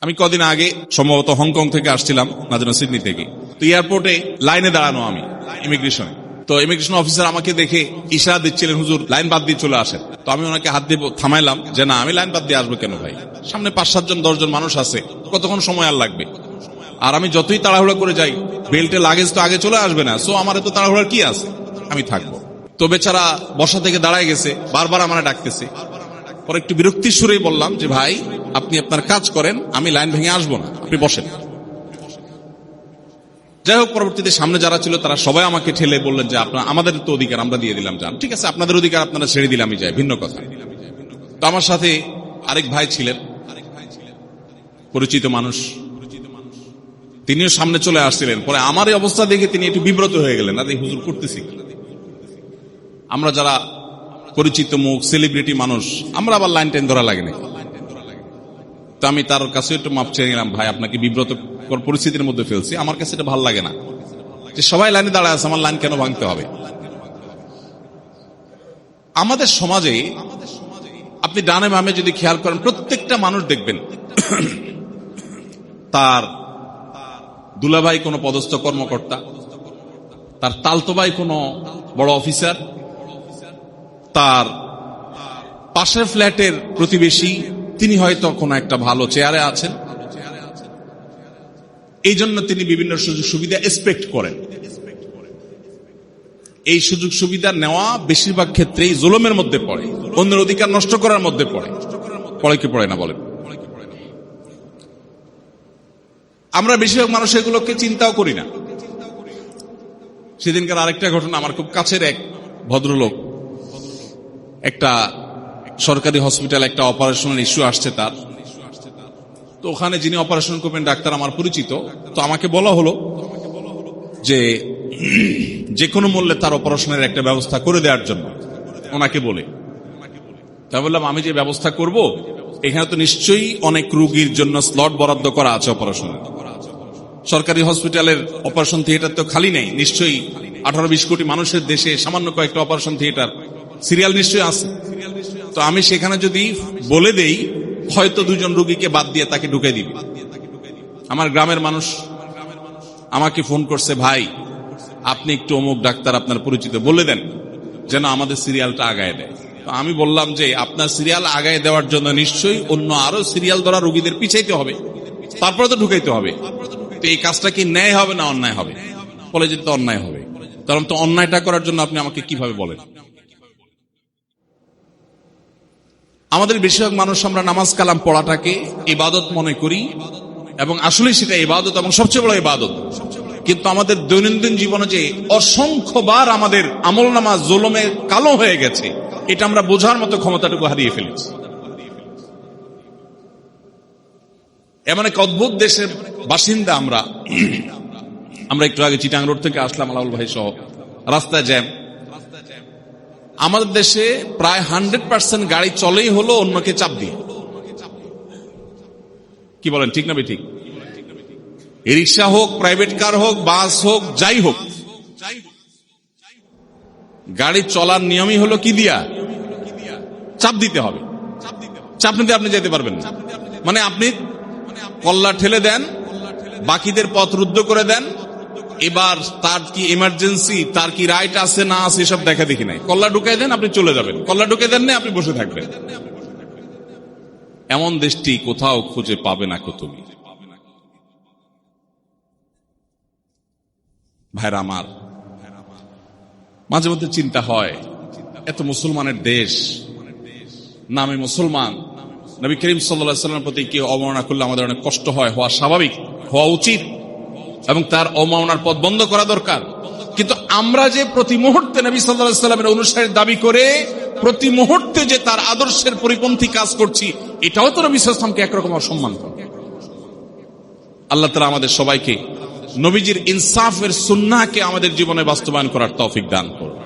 আমি কদিন আগে সম্ভবত হংকং থেকে আসছিলাম, না যেন সিডনি থেকে। তো এয়ারপোর্টে লাইনে দাঁড়ানো আমি ইমিগ্রেশনে। তো ইমিগ্রেশন অফিসার আমাকে দেখে ইশারা দিচ্ছিলেন, হুজুর লাইন বাদ দিয়ে চলে আসেন। তো আমি ওনাকে হাত দিয়ে থামাইলাম যে না, আমি লাইন বাদ দিয়ে আসবো কেন ভাই, সামনে 5-7 জন 10 জন মানুষ আছে, কতক্ষণ সময় আর লাগবে। আর আমি যতই তাড়াহুড়া করে যাই, বেল্টে লাগেজ তো আগে চলে আসবে না, সো আমার এত তাড়াহুড়ার কি আছে, আমি থাকবো। তো বেচারা বসা থেকে দাঁড়ায় গেছে, বারবার আমার ডাকতেছে। পরে একটু বিরক্তির সুরেই বললাম যে ভাই, আপনি আপনার কাজ করেন, আমি লাইন ভেঙে আসবো না, আপনি বসেন। যাই হোক, পরবর্তীতে সামনে যারা ছিল তারা সবাই আমাকে ঠেলে বললেন যে আপনার, আমাদের তো অধিকার আমরা দিয়ে দিলাম, যান, ঠিক আছে, আপনাদের অধিকার আপনারা ছেড়ে দিলাম, আমি যাই, ভিন্ন কথা। তো আমার সাথে আরেক ভাই ছিলেন, পরিচিত মানুষ, তিনিও সামনে চলে আসছিলেন। পরে আমার এই অবস্থা দেখে তিনি একটু বিব্রত হয়ে গেলেন, আরে হুজুর করতেছি। আমরা যারা পরিচিত মুখ, সেলিব্রিটি মানুষ, আমরা আবার লাইন টাইন ধরা লাগে না। তো আমি তার কাছে একটু মাপ চেয়ে নিলাম, ভাই আপনাকে বিব্রত পরিস্থিতির মধ্যে ফেলছি, আমার কাছে এটা ভালো লাগে না যে সবাই লাইনে দাঁড়ায় আছে, আমার লাইন কেন ভাঙতে হবে। আমাদের সমাজে আপনি ডানে বামে যদি খেয়াল করেন, প্রত্যেকটা মানুষ দেখবেন তার দুলাভাই কোনো পদস্থ কর্মকর্তা, তার তালতো ভাই কোনো বড় অফিসার, তার পাশের ফ্ল্যাটের প্রতিবেশী, তিনি হয়তো কোনো একটা ভালো চেয়ারে আছেন, এই জন্য তিনি বিভিন্ন সুযোগ সুবিধা এক্সপেক্ট করেন। এই সুযোগ সুবিধা নেওয়া বেশিরভাগ ক্ষেত্রেই জুলুমের মধ্যে পড়ে, অন্যের অধিকার নষ্ট করার মধ্যে পড়ে। পড়ে কি পড়ে না বলেন? আমরা বেশিরভাগ মানুষ এগুলোকে চিন্তাও করি না। সেদিনকার আরেকটা ঘটনা, আমার খুব কাছের এক ভদ্রলোক, একটা সরকারি হসপিটাল, একটা অপারেশনের ইস্যু আসছে তার। তো ওখানে যিনি অপারেশন করবেন ডাক্তার আমার পরিচিত। তো আমাকে বলা হলো যে কোনো মূল্যে তার অপারেশনের একটা ব্যবস্থা করে দেওয়ার জন্য ওনাকে বলে। তা বললাম, আমি যে ব্যবস্থা করব, এখানে তো নিশ্চয়ই অনেক রোগীর জন্য স্লট বরাদ্দ করা আছে অপারেশনের। সরকারি হসপিটালের অপারেশন থিয়েটার তো খালি নেই, নিশ্চয়ই 18-20 কোটি মানুষের দেশে সামান্য কয়েকটা অপারেশন থিয়েটার সিরিয়াল নিশ্চয়ই আছে। তো আমি সেখানে যদি বলে দেই, হয়তো 2 জন রোগীকে বাদ দিয়ে তাকে ঢুকে দিবে। আমার গ্রামের মানুষ আমাকে ফোন করছে, ভাই আপনি একটু অমুক ডাক্তার আপনার পরিচিত বলে দেন যেন আমাদের সিরিয়ালটা আগায় দেয়। তো আমি বললাম যে আপনার সিরিয়াল আগায় দেওয়ার জন্য নিশ্চয়ই অন্য আরো সিরিয়াল ধরা রোগীদের পিছাইতে হবে, তারপরে তো ঢুকাইতে হবে। তো এই কাজটা কি ন্যায় হবে না অন্যায় হবে? বলে যে তো অন্যায় হবে। কারণ তো অন্যায়টা করার জন্য আপনি আমাকে কিভাবে বলেন? আমাদের বেশিরভাগ মানুষ আমরা নামাজ কালাম পড়াটাকে ইবাদত মনে করি, এবং আসলে সেটা ইবাদত এবং সবচেয়ে বড় ইবাদত। কিন্তু আমাদের দৈনন্দিন জীবনে যে অসংখ্যবার আমাদের আমলনামা জুলুমে কালো হয়ে গেছে, এটা আমরা বোঝার মতো ক্ষমতাটুকু হারিয়ে ফেলেছি। এমন এক অদ্ভুত দেশের বাসিন্দা আমরা। একটু আগে চিটাং রোড থেকে আসলাম আলাউল ভাই সহ, রাস্তায় জ্যাম। আমাদের দেশে প্রায় 100% গাড়ি চলেই হলো অন্যকে চাপ দিয়ে। কি বলেন, ঠিক না ঠিক? রিক্সা হোক, প্রাইভেট কার হোক, বাস হোক, যাই হোক, গাড়ি চলার নিয়মই হলো কি দিয়া? চাপ দিতে হবে। চাপ নিতে আপনি যেতে পারবেন না। মানে আপনি কল্লা ঠেলে দেন, বাকিদের পথ রুদ্ধ করে দেন। এবার তার কি ইমার্জেন্সি, তার কি রাইট আছে না আছে, এসব দেখা দেখি নাই। কল্লা ঢুকাই দেন, আপনি চলে যাবেন। কল্লা ঢুকাই দেন না, আপনি বসে থাকবেন। এমন দেশটি কোথাও খুঁজে পাবে না তুমি। ভাইরা আমার, মাঝে মধ্যে চিন্তা হয়, এত মুসলমানের দেশ, নামে মুসলমান, নবী করিম সাল্লাল্লাহু আলাইহি ওয়াসাল্লামের প্রতি কেউ অবমাননা করলে আমাদের অনেক কষ্ট হয়, হওয়া স্বাভাবিক, হওয়া উচিত, এবং তার অবমাননার পথ বন্ধ করা দরকার। কিন্তু আমরা যে প্রতি মুহূর্তে নবী সাল্লাল্লাহু আলাইহি ওয়াসাল্লামের অনুসারীর দাবি করে প্রতি মুহূর্তে যে তার আদর্শের পরিপন্থী কাজ করছি, এটাও তো নবী সাল্লাল্লাহু আলাইহি ওয়াসাল্লামকে একরকম অসম্মান করে। আল্লাহ তাআলা আমাদের সবাইকে নবীজির ইনসাফের সুন্নাহকে আমাদের জীবনে বাস্তবায়ন করার তৌফিক দান করুন।